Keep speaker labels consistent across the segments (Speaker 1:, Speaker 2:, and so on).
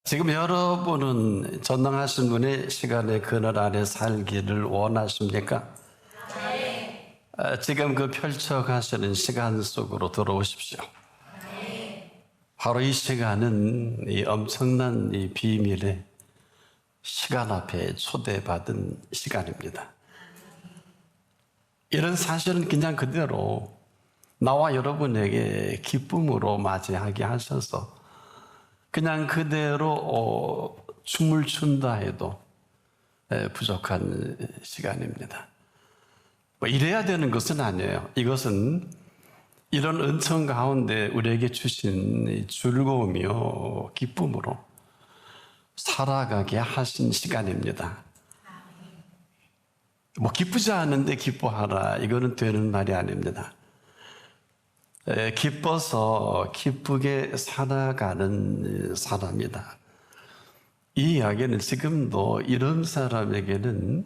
Speaker 1: 지금 여러분은 전능하신 분의 시간의 그늘 안에 살기를 원하십니까?
Speaker 2: 네.
Speaker 1: 지금 그 펼쳐가시는 시간 속으로 들어오십시오.
Speaker 2: 네.
Speaker 1: 바로 이 시간은 이 엄청난 이 비밀의 시간 앞에 초대받은 시간입니다. 이런 사실은 그냥 그대로 나와 여러분에게 기쁨으로 맞이하게 하셔서 그냥 그대로 춤을 춘다 해도 부족한 시간입니다. 뭐 이래야 되는 것은 아니에요. 이것은 이런 은총 가운데 우리에게 주신 즐거움이요 기쁨으로 살아가게 하신 시간입니다. 뭐 기쁘지 않은데 기뻐하라, 이거는 되는 말이 아닙니다. 기뻐서 기쁘게 살아가는 사람이다. 이 이야기는 지금도 이런 사람에게는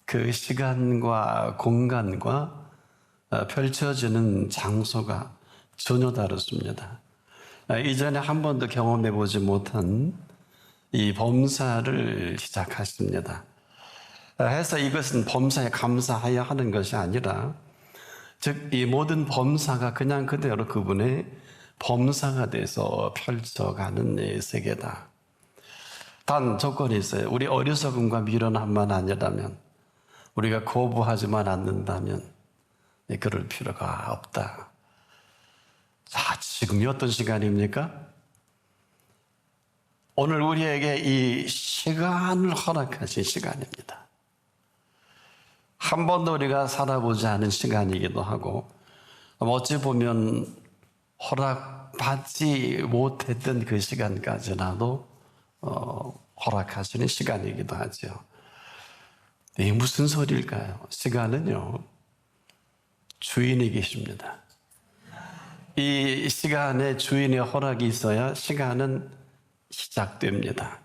Speaker 1: 그 시간과 공간과 펼쳐지는 장소가 전혀 다르습니다. 이전에 한 번도 경험해 보지 못한 이 범사를 시작하십니다. 해서 이것은 범사에 감사하여 하는 것이 아니라, 즉 이 모든 범사가 그냥 그대로 그분의 범사가 돼서 펼쳐가는 세계다. 단 조건이 있어요. 우리 어리석음과 미련함만 아니라면, 우리가 거부하지만 않는다면 그럴 필요가 없다. 자, 지금이 어떤 시간입니까? 오늘 우리에게 이 시간을 허락하신 시간입니다. 한 번도 우리가 살아보지 않은 시간이기도 하고, 어찌 보면 허락받지 못했던 그 시간까지라도 허락하시는 시간이기도 하죠. 이게 무슨 소리일까요? 시간은요, 주인이 계십니다. 이 시간에 주인의 허락이 있어야 시간은 시작됩니다.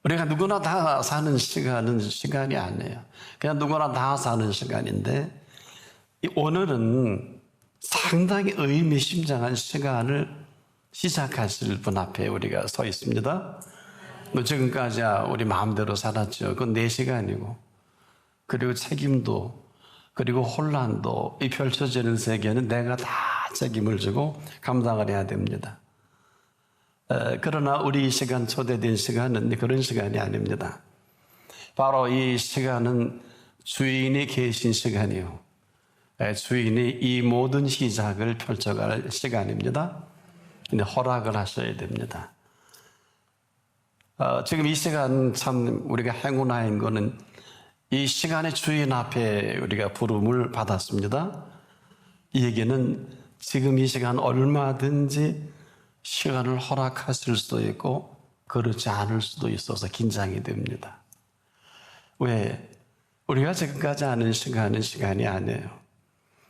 Speaker 1: 우리가 누구나 다 사는 시간은 시간이 아니에요. 그냥 누구나 다 사는 시간인데, 오늘은 상당히 의미심장한 시간을 시작하실 분 앞에 우리가 서 있습니다. 지금까지 우리 마음대로 살았죠. 그건 내 시간이고, 그리고 책임도, 그리고 혼란도, 이 펼쳐지는 세계는 내가 다 책임을 지고 감당을 해야 됩니다. 그러나 우리 시간, 초대된 시간은 그런 시간이 아닙니다. 바로 이 시간은 주인이 계신 시간이요, 주인이 이 모든 시작을 펼쳐갈 시간입니다. 근데 허락을 하셔야 됩니다. 지금 이 시간 참 우리가 행운아인 거는 이 시간의 주인 앞에 우리가 부름을 받았습니다. 이 얘기는 지금 이 시간 얼마든지 시간을 허락하실 수도 있고 그렇지 않을 수도 있어서 긴장이 됩니다. 왜? 우리가 지금까지 아는 시간은 시간이 아니에요.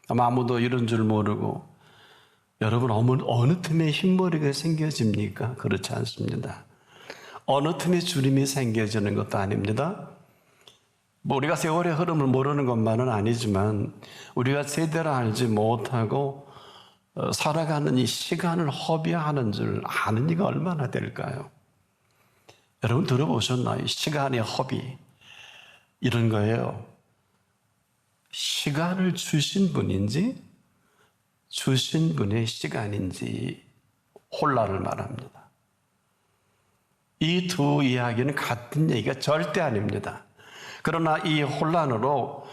Speaker 1: 아마 아무도 이런 줄 모르고, 여러분 어느 틈에 흰머리가 생겨집니까? 그렇지 않습니다. 어느 틈에 주름이 생겨지는 것도 아닙니다. 뭐 우리가 세월의 흐름을 모르는 것만은 아니지만, 우리가 제대로 알지 못하고 살아가는 이 시간을 허비하는 줄 아는 이가 얼마나 될까요? 여러분 들어보셨나요? 시간의 허비, 이런 거예요. 시간을 주신 분인지 주신 분의 시간인지 혼란을 말합니다. 이 두 이야기는 같은 얘기가 절대 아닙니다. 그러나 이 혼란으로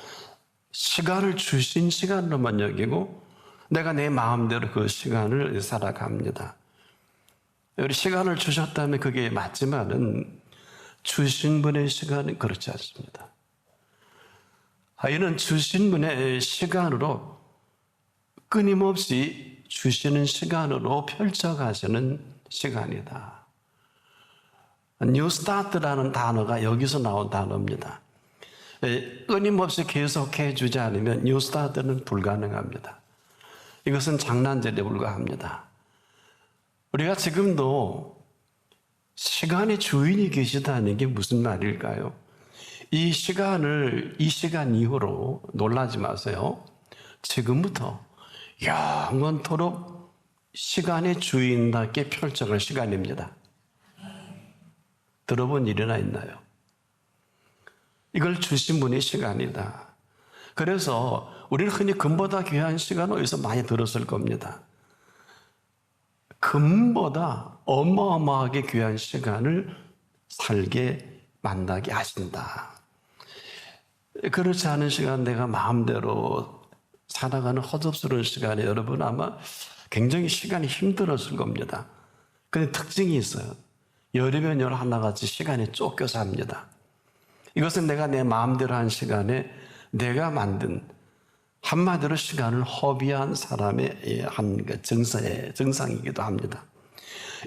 Speaker 1: 시간을 주신 시간으로만 여기고 내가 내 마음대로 그 시간을 살아갑니다. 우리 시간을 주셨다면 그게 맞지만은 주신 분의 시간은 그렇지 않습니다. 이는 주신 분의 시간으로 끊임없이 주시는 시간으로 펼쳐가시는 시간이다. 뉴 스타트라는 단어가 여기서 나온 단어입니다. 끊임없이 계속해 주지 않으면 뉴 스타트는 불가능합니다. 이것은 장난질에 불과합니다. 우리가 지금도 시간의 주인이 계시다는 게 무슨 말일까요? 이 시간 이후로 놀라지 마세요. 지금부터 영원토록 시간의 주인답게 펼쳐갈 시간입니다. 들어본 일이나 있나요? 이걸 주신 분이 시간이다. 그래서 우리는 흔히 금보다 귀한 시간을 어디서 많이 들었을 겁니다. 금보다 어마어마하게 귀한 시간을 살게 만나게 하신다. 그렇지 않은 시간 내가 마음대로 살아가는 헛없스러운 시간에 여러분 아마 굉장히 시간이 힘들었을 겁니다. 근데 특징이 있어요. 열이면 열 하나같이 시간이 쫓겨 삽니다. 이것은 내가 내 마음대로 한 시간에 내가 만든 한마디로 시간을 허비한 사람의 한 증상이기도 합니다.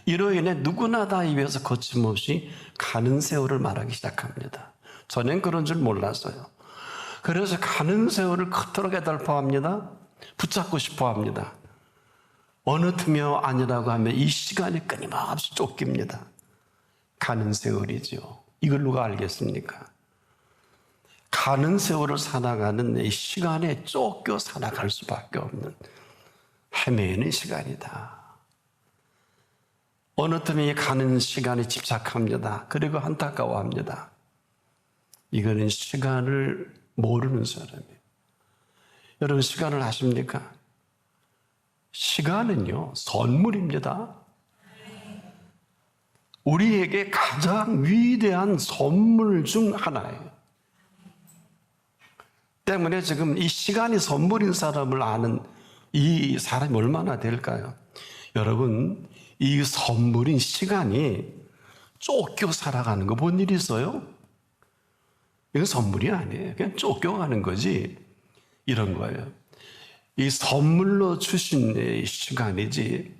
Speaker 1: 이로 인해 누구나 다 입에서 거침없이 가는 세월을 말하기 시작합니다. 전엔 그런 줄 몰랐어요. 그래서 가는 세월을 그토록 애달파합니다. 붙잡고 싶어합니다. 어느 틈이요 아니라고 하면 이 시간이 끊임없이 쫓깁니다. 가는 세월이죠. 이걸 누가 알겠습니까? 가는 세월을 살아가는 이 시간에 쫓겨 살아갈 수밖에 없는 헤매는 시간이다. 어느 틈에 가는 시간에 집착합니다. 그리고 안타까워합니다. 이거는 시간을 모르는 사람이에요. 여러분 시간을 아십니까? 시간은요 선물입니다. 우리에게 가장 위대한 선물 중 하나예요. 때문에 지금 이 시간이 선물인 사람을 아는 이 사람이 얼마나 될까요? 여러분 이 선물인 시간이 쫓겨 살아가는 거 본 일 있어요? 이건 선물이 아니에요. 그냥 쫓겨가는 거지. 이런 거예요. 이 선물로 주신 이 시간이지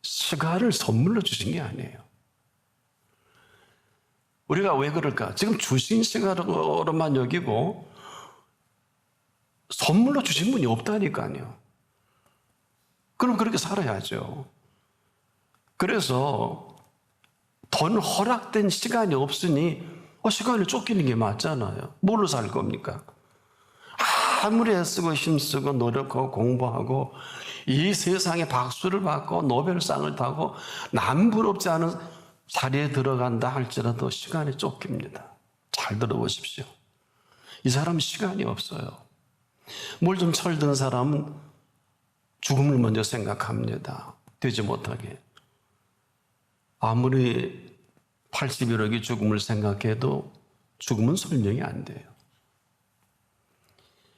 Speaker 1: 시간을 선물로 주신 게 아니에요. 우리가 왜 그럴까? 지금 주신 시간으로만 여기고 선물로 주신 분이 없다니까요. 그럼 그렇게 살아야죠. 그래서 돈 허락된 시간이 없으니 시간을 쫓기는 게 맞잖아요. 뭘로 살 겁니까? 아무리 애쓰고 힘쓰고 노력하고 공부하고 이 세상에 박수를 받고 노벨상을 타고 남부럽지 않은 자리에 들어간다 할지라도 시간이 쫓깁니다. 잘 들어보십시오. 이 사람은 시간이 없어요. 뭘 좀 철든 사람은 죽음을 먼저 생각합니다. 되지 못하게. 아무리 81억이 죽음을 생각해도 죽음은 설명이 안 돼요.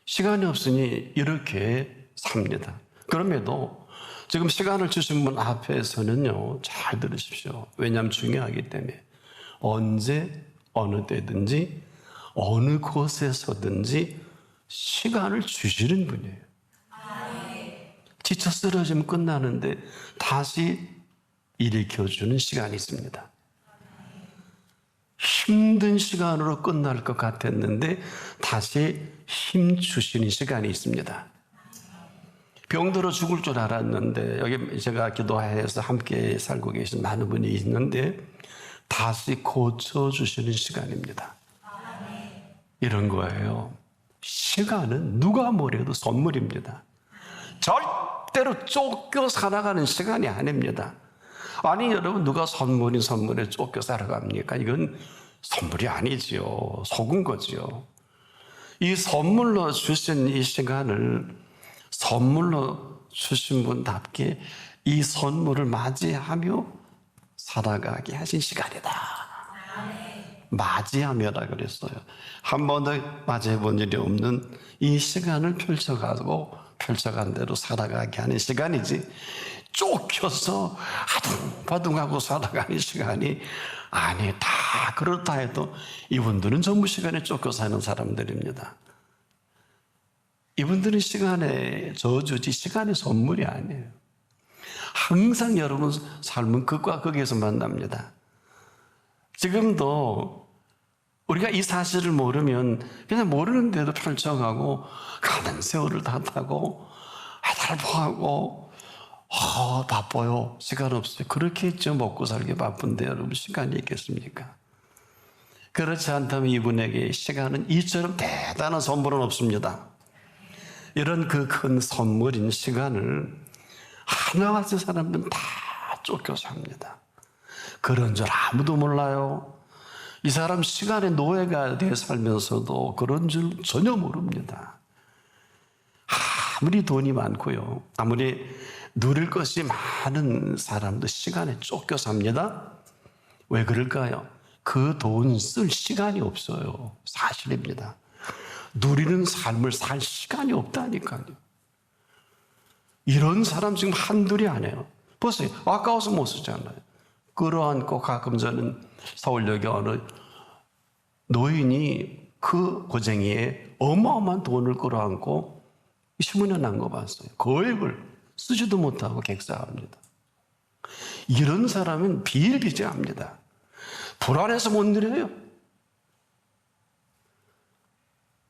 Speaker 1: 시간이 없으니 이렇게 삽니다. 그럼에도 지금 시간을 주신 분 앞에서는요, 잘 들으십시오. 왜냐하면 중요하기 때문에. 언제, 어느 때든지, 어느 곳에서든지 시간을 주시는 분이에요. 지쳐 쓰러지면 끝나는데 다시 일으켜주는 시간이 있습니다. 힘든 시간으로 끝날 것 같았는데 다시 힘 주시는 시간이 있습니다. 병들어 죽을 줄 알았는데 여기 제가 기도해서 함께 살고 계신 많은 분이 있는데 다시 고쳐주시는 시간입니다. 이런 거예요. 시간은 누가 뭐래도 선물입니다. 절대로 쫓겨 살아가는 시간이 아닙니다. 아니 여러분 누가 선물에 쫓겨 살아갑니까? 이건 선물이 아니지요. 속은 거지요. 이 선물로 주신 이 시간을 선물로 주신 분답게 이 선물을 맞이하며 살아가게 하신 시간이다. 맞이하며라 그랬어요. 한 번도 맞이해 본 일이 없는 이 시간을 펼쳐간 대로 살아가게 하는 시간이지 쫓겨서 아둥바둥하고 살아가는 시간이 아니다. 그렇다 해도 이분들은 전부 시간에 쫓겨 사는 사람들입니다. 이분들은 시간의 저주지 시간의 선물이 아니에요. 항상 여러분 삶은 극과 극에서 만납니다. 지금도 우리가 이 사실을 모르면 그냥 모르는데도 펼쳐가고 가는 세월을 다 타고 아달포하고 바빠요. 시간 없어요. 그렇게 했죠. 먹고 살기 바쁜데 여러분 시간이 있겠습니까? 그렇지 않다면 이분에게 시간은 이처럼 대단한 선물은 없습니다. 이런 그 큰 선물인 시간을 하나같이 사람들은 다 쫓겨 삽니다. 그런 줄 아무도 몰라요. 이 사람 시간의 노예가 돼 살면서도 그런 줄 전혀 모릅니다. 아무리 돈이 많고요, 아무리 누릴 것이 많은 사람도 시간에 쫓겨 삽니다. 왜 그럴까요? 그 돈 쓸 시간이 없어요. 사실입니다. 누리는 삶을 살 시간이 없다니까요. 이런 사람 지금 한둘이 아니에요. 보세요. 아까워서 못 쓰잖아요. 끌어안고 가끔 저는 서울역에 어느 노인이 그 고쟁이에 어마어마한 돈을 끌어안고 신문에 난 거 봤어요. 거액을 쓰지도 못하고 객사합니다. 이런 사람은 비일비재합니다. 불안해서 못 누려요.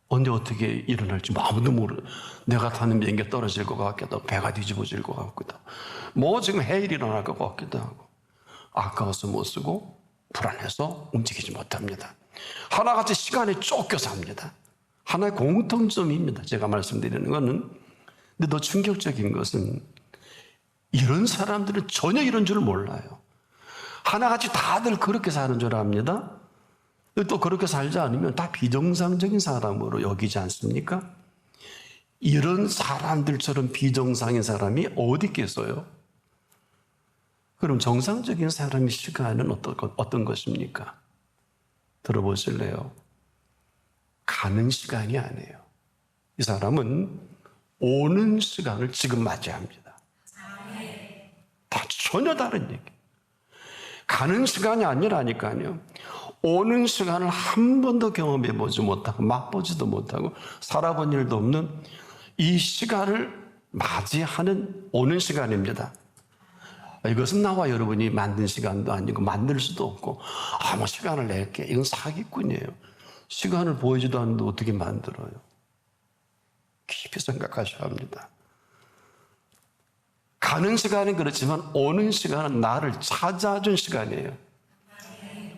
Speaker 1: 언제 어떻게 일어날지 아무도 모르. 내가 타는 비행기 떨어질 것 같기도 하고, 배가 뒤집어질 것 같기도 하고, 뭐 지금 해일이 일어날 것 같기도 하고, 아까워서 못 쓰고 불안해서 움직이지 못합니다. 하나같이 시간에 쫓겨 삽니다. 하나의 공통점입니다. 제가 말씀드리는 것은. 근데 더 충격적인 것은 이런 사람들은 전혀 이런 줄 몰라요. 하나같이 다들 그렇게 사는 줄 압니다. 또 그렇게 살지 않으면 다 비정상적인 사람으로 여기지 않습니까? 이런 사람들처럼 비정상인 사람이 어디 있겠어요? 그럼 정상적인 사람의 시간은 어떤 것입니까? 들어보실래요? 가는 시간이 아니에요. 이 사람은 오는 시간을 지금 맞이합니다. 다 전혀 다른 얘기. 가는 시간이 아니라니까요. 오는 시간을 한 번도 경험해 보지 못하고 맛보지도 못하고 살아본 일도 없는 이 시간을 맞이하는 오는 시간입니다. 이것은 나와 여러분이 만든 시간도 아니고 만들 수도 없고 뭐 시간을 낼게. 이건 사기꾼이에요. 시간을 보이지도 않는데 어떻게 만들어요? 깊이 생각하셔야 합니다. 가는 시간은 그렇지만 오는 시간은 나를 찾아준 시간이에요.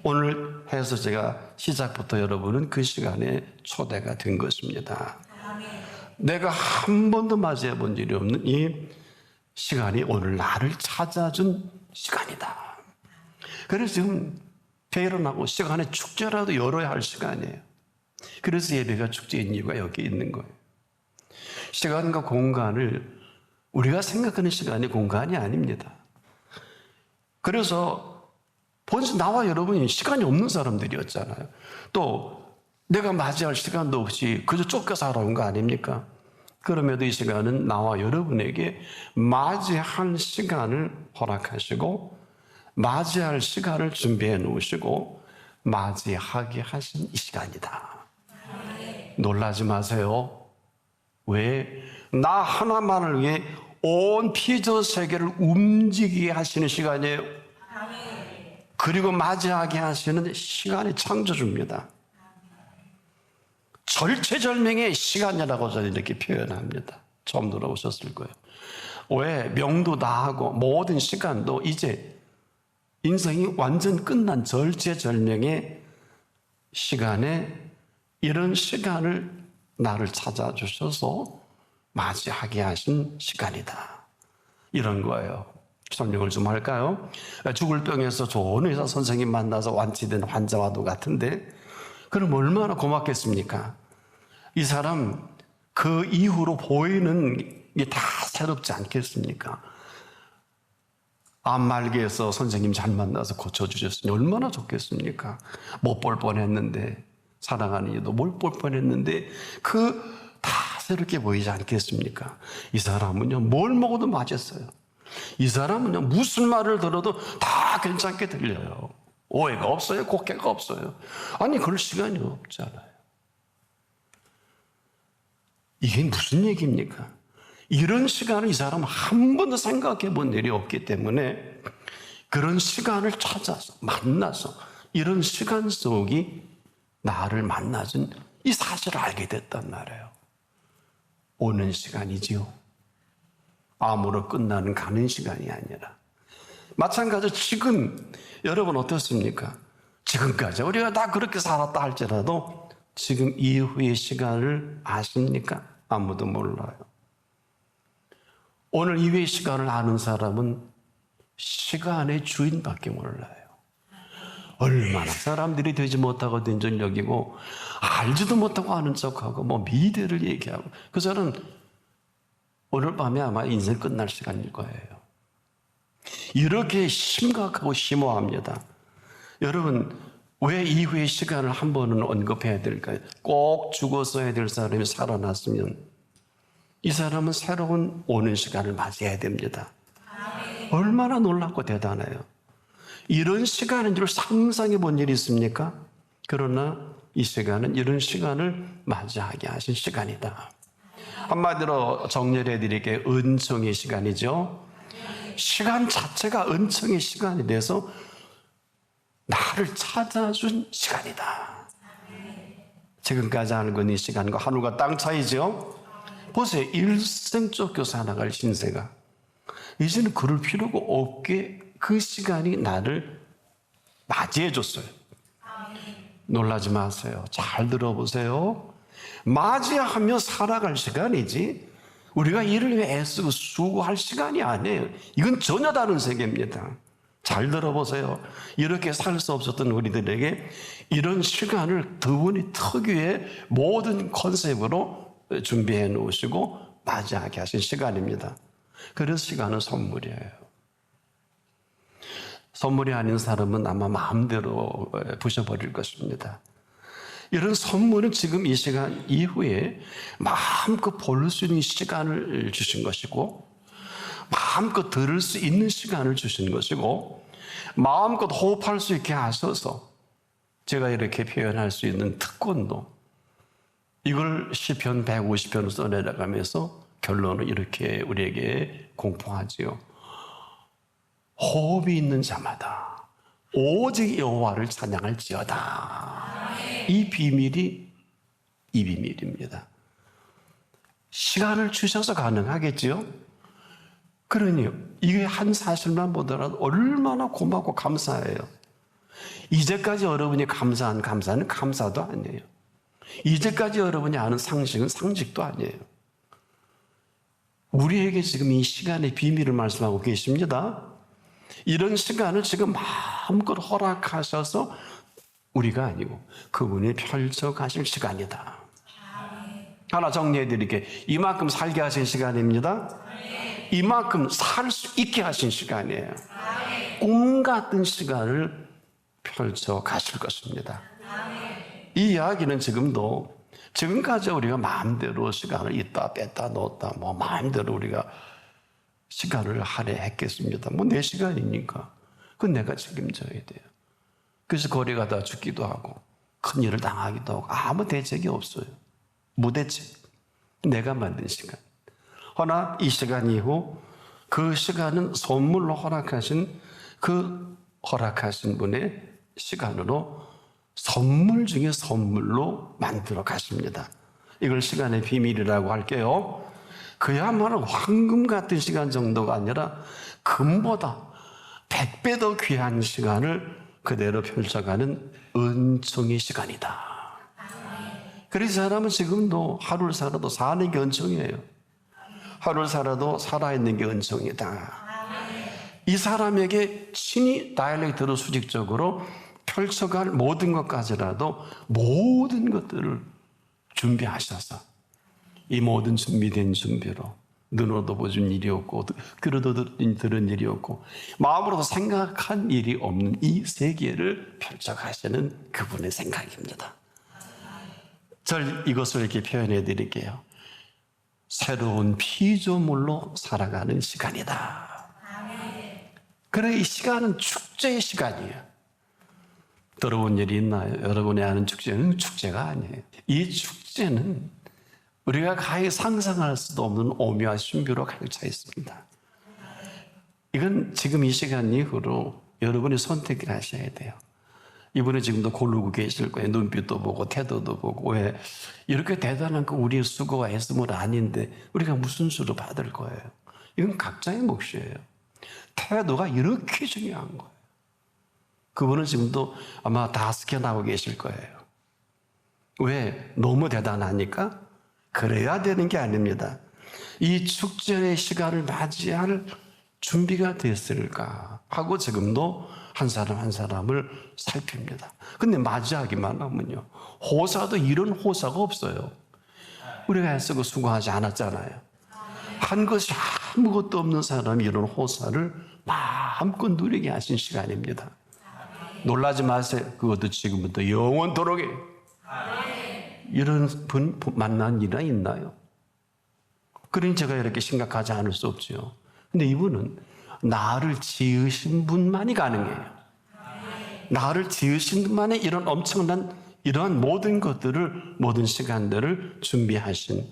Speaker 1: 오늘 해서 제가 시작부터 여러분은 그 시간에 초대가 된 것입니다. 내가 한 번도 맞이해 본 일이 없는 이 시간이 오늘 나를 찾아준 시간이다. 그래서 지금 배일어나고 시간에 축제라도 열어야 할 시간이에요. 그래서 예배가 축제인 이유가 여기 있는 거예요. 시간과 공간을 우리가 생각하는 시간이 공간이 아닙니다. 그래서 본래 나와 여러분이 시간이 없는 사람들이었잖아요. 또 내가 맞이할 시간도 없이 그저 쫓겨 살아온 거 아닙니까? 그럼에도 이 시간은 나와 여러분에게 맞이할 시간을 허락하시고 맞이할 시간을 준비해 놓으시고 맞이하게 하신 이 시간이다. 놀라지 마세요. 왜? 나 하나만을 위해 온 피조 세계를 움직이게 하시는 시간이에요. 그리고 맞이하게 하시는 시간이 창조주입니다. 절체절명의 시간이라고 저는 이렇게 표현합니다. 처음 들어보셨을 거예요. 왜? 명도 다 하고 모든 시간도 이제 인생이 완전 끝난 절체절명의 시간에 이런 시간을 나를 찾아주셔서 맞이하게 하신 시간이다. 이런 거예요. 설명을 좀 할까요? 죽을 병에서 좋은 의사 선생님 만나서 완치된 환자와도 같은데 그럼 얼마나 고맙겠습니까? 이 사람 그 이후로 보이는 게 다 새롭지 않겠습니까? 암말기에서 선생님 잘 만나서 고쳐주셨으니 얼마나 좋겠습니까? 못 볼 뻔했는데 사랑하는 이도 못 볼 뻔했는데 그 다 새롭게 보이지 않겠습니까? 이 사람은요 뭘 먹어도 맛있어요. 이 사람은요 무슨 말을 들어도 다 괜찮게 들려요. 오해가 없어요. 곡해가 없어요. 아니 그럴 시간이 없잖아요. 이게 무슨 얘기입니까? 이런 시간을 이 사람은 한 번도 생각해 본 일이 없기 때문에 그런 시간을 찾아서 만나서 이런 시간 속이 나를 만나준 이 사실을 알게 됐단 말이에요. 오는 시간이지요. 암으로 끝나는 가는 시간이 아니라. 마찬가지로 지금 여러분 어떻습니까? 지금까지 우리가 다 그렇게 살았다 할지라도 지금 이후의 시간을 아십니까? 아무도 몰라요. 오늘 이외의 시간을 아는 사람은 시간의 주인밖에 몰라요. 얼마나 사람들이 되지 못하고 된 줄 여기고 알지도 못하고 아는 척하고 뭐 미래를 얘기하고 그 사람은 오늘 밤에 아마 인생 끝날 시간일 거예요. 이렇게 심각하고 심오합니다. 여러분 왜 이후의 시간을 한 번은 언급해야 될까요? 꼭 죽었어야 될 사람이 살아났으면 이 사람은 새로운 오는 시간을 맞이해야 됩니다. 얼마나 놀랍고 대단해요. 이런 시간인 줄 상상해 본 일이 있습니까? 그러나 이 시간은 이런 시간을 맞이하게 하신 시간이다. 한마디로 정리해 드릴게요. 은총의 시간이죠. 시간 자체가 은총의 시간이 돼서 나를 찾아준 시간이다. 지금까지 알고 있는 이 시간과 하늘과 땅 차이죠. 보세요. 일생 쫓겨 살아갈 신세가 이제는 그럴 필요가 없게 그 시간이 나를 맞이해 줬어요. 놀라지 마세요. 잘 들어보세요. 맞이하며 살아갈 시간이지 우리가 이를 위해 애쓰고 수고할 시간이 아니에요. 이건 전혀 다른 세계입니다. 잘 들어보세요. 이렇게 살 수 없었던 우리들에게 이런 시간을 두 분이 특유의 모든 컨셉으로 준비해 놓으시고 맞이하게 하신 시간입니다. 그래서 시간은 선물이에요. 선물이 아닌 사람은 아마 마음대로 부셔버릴 것입니다. 이런 선물은 지금 이 시간 이후에 마음껏 볼 수 있는 시간을 주신 것이고 마음껏 들을 수 있는 시간을 주신 것이고 마음껏 호흡할 수 있게 하셔서 제가 이렇게 표현할 수 있는 특권도 이걸 시편 150편을 써내려가면서 결론을 이렇게 우리에게 공포하지요. 호흡이 있는 자마다 오직 여호와를 찬양할지어다. 이 비밀이 이 비밀입니다. 시간을 주셔서 가능하겠지요. 그러니 이게 한 사실만 보더라도 얼마나 고맙고 감사해요. 이제까지 여러분이 감사한 감사는 감사도 아니에요. 이제까지 여러분이 아는 상식은 상식도 아니에요. 우리에게 지금 이 시간의 비밀을 말씀하고 계십니다. 이런 시간을 지금 마음껏 허락하셔서 우리가 아니고 그분이 펼쳐가실 시간이다. 하나 정리해 드릴게요. 이만큼 살게 하신 시간입니다. 이만큼 살 수 있게 하신 시간이에요. 꿈 같은 시간을 펼쳐가실 것입니다. 이 이야기는 지금까지 우리가 마음대로 시간을 있다 뺐다 넣었다 마음대로 우리가 시간을 할애했겠습니다. 내 시간이니까 그건 내가 책임져야 돼요. 그래서 거리 가다 죽기도 하고 큰 일을 당하기도 하고 아무 대책이 없어요. 무대책. 내가 만든 시간. 허나 이 시간 이후 그 시간은 선물로 허락하신 분의 시간으로 선물 중에 선물로 만들어 가십니다. 이걸 시간의 비밀이라고 할게요. 그야말로 황금 같은 시간 정도가 아니라 금보다 100배 더 귀한 시간을 그대로 펼쳐가는 은총의 시간이다. 그래서 사람은 지금도 하루를 살아도 사는 게 은총이에요. 하루를 살아도 살아있는 게 은총이다. 이 사람에게 친히 다이렉트로 수직적으로 펼쳐갈 모든 것까지라도 모든 것들을 준비하셔서 이 모든 준비된 준비로 눈으로도 보준 일이 없고 귀로도 들은 일이 없고 마음으로도 생각한 일이 없는 이 세계를 펼쳐가시는 그분의 생각입니다. 절 이것을 이렇게 표현해 드릴게요. 새로운 피조물로 살아가는 시간이다. 그래 이 시간은 축제의 시간이에요. 들어본 일이 있나요? 여러분이 아는 축제는 축제가 아니에요. 이 축제는 우리가 가히 상상할 수도 없는 오묘한 신비로 가득 차 있습니다. 이건 지금 이 시간 이후로 여러분이 선택을 하셔야 돼요. 이분은 지금도 고르고 계실 거예요. 눈빛도 보고 태도도 보고 왜 이렇게 대단한 거 우리의 수고와 애씀은 아닌데 우리가 무슨 수로 받을 거예요. 이건 각자의 몫이에요. 태도가 이렇게 중요한 거예요. 그분은 지금도 아마 다 스캔하고 계실 거예요. 왜? 너무 대단하니까? 그래야 되는 게 아닙니다. 이 축제의 시간을 맞이할 준비가 됐을까 하고 지금도 한 사람 한 사람을 살핍니다. 근데 맞이하기만 하면요, 호사도 이런 호사가 없어요. 우리가 애쓰고 수고하지 않았잖아요. 한 것이 아무것도 없는 사람이 이런 호사를 마음껏 누리게 하신 시간입니다. 놀라지 마세요. 그것도 지금부터 영원토록에 이런 분 만난 일이 있나요? 그러니 제가 이렇게 심각하지 않을 수 없죠. 근데 이분은 나를 지으신 분만이 가능해요. 나를 지으신 분만이 이런 엄청난 이러한 모든 것들을, 모든 시간들을 준비하신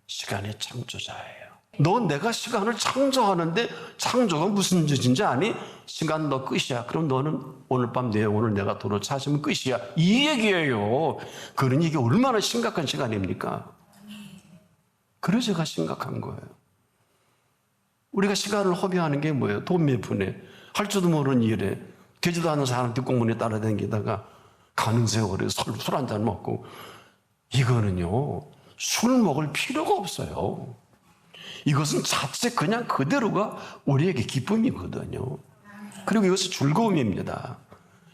Speaker 1: 시간의 창조자예요. 너 내가 시간을 창조하는데 창조가 무슨 짓인지 아니? 시간 너 끝이야. 그럼 너는 오늘 밤 내 영혼을 내가 도로 찾으면 끝이야. 이 얘기예요. 그러니 이게 얼마나 심각한 시간입니까? 그래서 제가 심각한 거예요. 우리가 시간을 허비하는 게 뭐예요? 돈 몇 푼에 할 줄도 모르는 일에 되지도 않은 사람 뒷공문에 따라다니다가 가는 세월에 술 한 잔 먹고, 이거는요 술 먹을 필요가 없어요. 이것은 자체 그냥 그대로가 우리에게 기쁨이거든요. 그리고 이것은 즐거움입니다.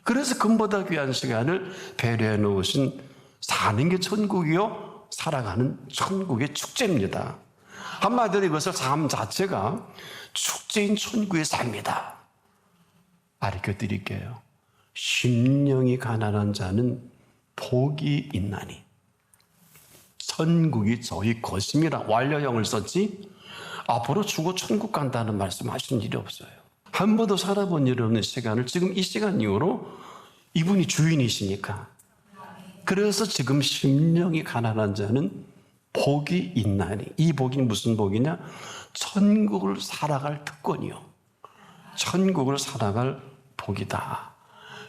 Speaker 1: 그래서 금보다 귀한 시간을 배려해 놓으신, 사는 게 천국이요 살아가는 천국의 축제입니다. 한마디로 이것을 삶 자체가 축제인 천국의 삶이다. 가르쳐 드릴게요. 심령이 가난한 자는 복이 있나니 천국이 저희 것임이라 완료형을 썼지, 앞으로 죽어 천국 간다는 말씀 하신 일이 없어요. 한 번도 살아본 일 없는 시간을 지금 이 시간 이후로 이분이 주인이시니까, 그래서 지금 심령이 가난한 자는 복이 있나니, 이 복이 무슨 복이냐? 천국을 살아갈 특권이요, 천국을 살아갈 복이다.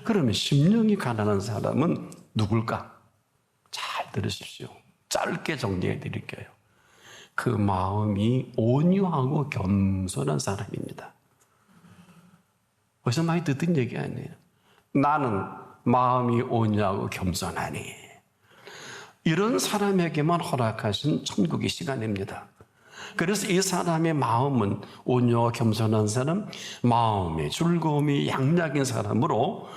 Speaker 1: 그러면 심령이 가난한 사람은 누굴까? 잘 들으십시오. 짧게 정리해 드릴게요. 그 마음이 온유하고 겸손한 사람입니다. 어디서 많이 듣던 얘기 아니에요. 나는 마음이 온유하고 겸손하니, 이런 사람에게만 허락하신 천국의 시간입니다. 그래서 이 사람의 마음은 온유와 겸손한 사람, 마음의 즐거움이 양약인 사람으로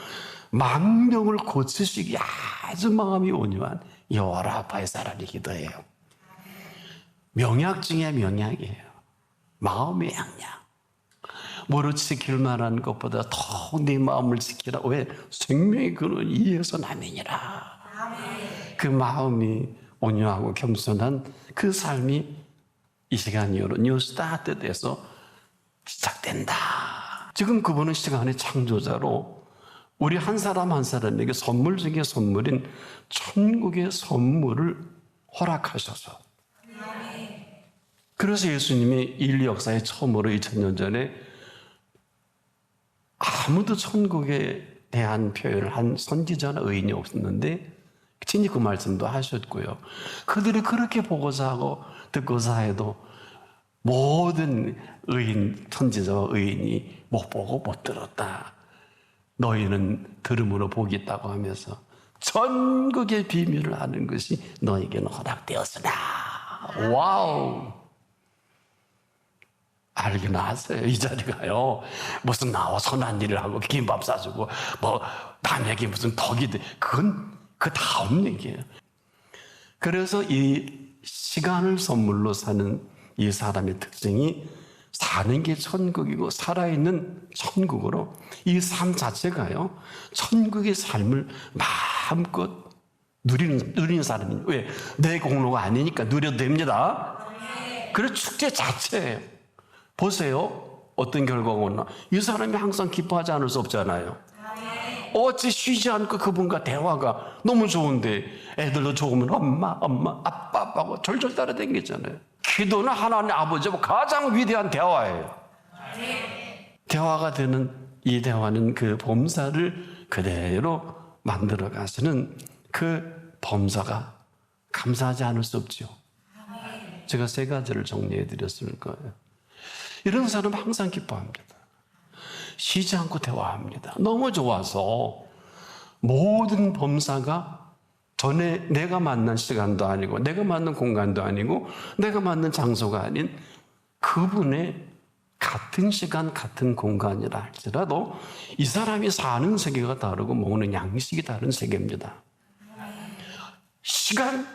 Speaker 1: 만병을 고치시기 아주 마음이 온유한 여호와 라파의 사람이기도 해요. 명약 중에 명약이에요. 마음의 양약. 무릇 지킬 만한 것보다 더욱 네 마음을 지키라. 왜? 생명의 근원 이에서 나면이라. 그 마음이 온유하고 겸손한 그 삶이 이 시간 이후로 뉴 스타트돼서 시작된다. 지금 그분은 시간의 창조자로 우리 한 사람 한 사람에게 선물 중에 선물인 천국의 선물을 허락하셔서, 그래서 예수님이 인류 역사의 처음으로 2000년 전에 아무도 천국에 대한 표현을 한 선지자나 의인이 없었는데 진히 그 말씀도 하셨고요. 그들이 그렇게 보고자 하고 듣고자 해도 모든 의인, 선지자와 의인이 못 보고 못 들었다. 너희는 들음으로 복이 있다고 하면서 천국의 비밀을 아는 것이 너에게는 허락되었으나. 와우! 알긴 하세요. 이 자리가요, 무슨 나와 선한 일을 하고 김밥 싸주고 뭐 남에게 무슨 덕이 돼, 그건 그 다음 얘기예요. 그래서 이 시간을 선물로 사는 이 사람의 특징이 사는 게 천국이고 살아있는 천국으로, 이 삶 자체가요 천국의 삶을 마음껏 누리는 사람이에요. 왜? 내 공로가 아니니까 누려도 됩니다. 그래서 축제 자체예요. 보세요, 어떤 결과가 오나. 이 사람이 항상 기뻐하지 않을 수 없잖아요. 어찌 쉬지 않고 그분과 대화가 너무 좋은데, 애들도 좋으면 엄마 아빠 아빠하고 절절 따라다니잖아요. 기도는 하나님 아버지와 가장 위대한 대화예요. 대화가 되는 이 대화는 그 범사를 그대로 만들어 가시는 그 범사가 감사하지 않을 수 없죠. 제가 세 가지를 정리해 드렸을 거예요. 이런 사람은 항상 기뻐합니다. 쉬지 않고 대화합니다. 너무 좋아서 모든 범사가 전에 내가 만난 시간도 아니고 내가 만난 공간도 아니고 내가 만난 장소가 아닌 그분의 같은 시간 같은 공간이라 할지라도 이 사람이 사는 세계가 다르고 먹는 양식이 다른 세계입니다. 시간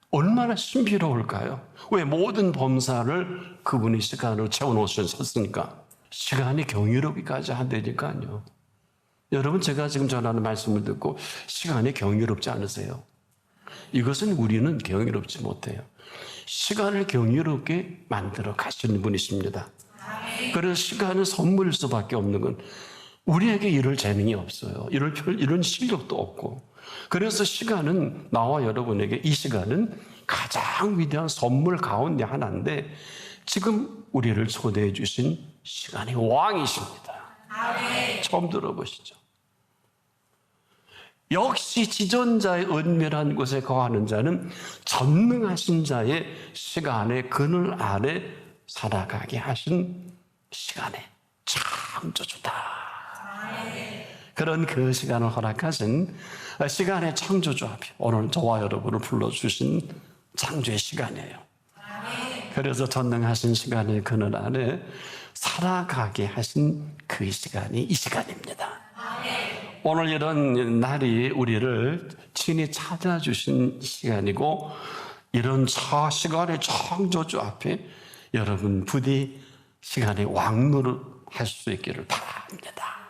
Speaker 1: 얼마나 신비로울까요? 왜 모든 범사를 그분이 시간으로 채워놓으셨으니까 시간이 경이롭기까지 한다니까요. 여러분 제가 지금 전하는 말씀을 듣고 시간이 경이롭지 않으세요? 이것은 우리는 경이롭지 못해요. 시간을 경이롭게 만들어 가시는 분이십니다. 그래서 시간은 선물일 수밖에 없는 건 우리에게 이럴 재능이 없어요. 이런 실력도 없고. 그래서 시간은 나와 여러분에게 이 시간은 가장 위대한 선물 가운데 하나인데 지금 우리를 초대해 주신 시간의 왕이십니다. 처음 들어보시죠? 역시 지존자의 은밀한 곳에 거하는 자는 전능하신 자의 시간의 그늘 아래 살아가게 하신 시간의 창조주다. 그런 그 시간을 허락하신 시간의 창조주 앞에 오늘 저와 여러분을 불러주신 창조의 시간이에요. 그래서 전능하신 시간의 그늘 안에 살아가게 하신 그 시간이 이 시간입니다. 오늘 이런 날이 우리를 친히 찾아주신 시간이고 이런 시간의 창조주 앞에 여러분 부디 시간의 왕노릇 할 수 있기를 바랍니다.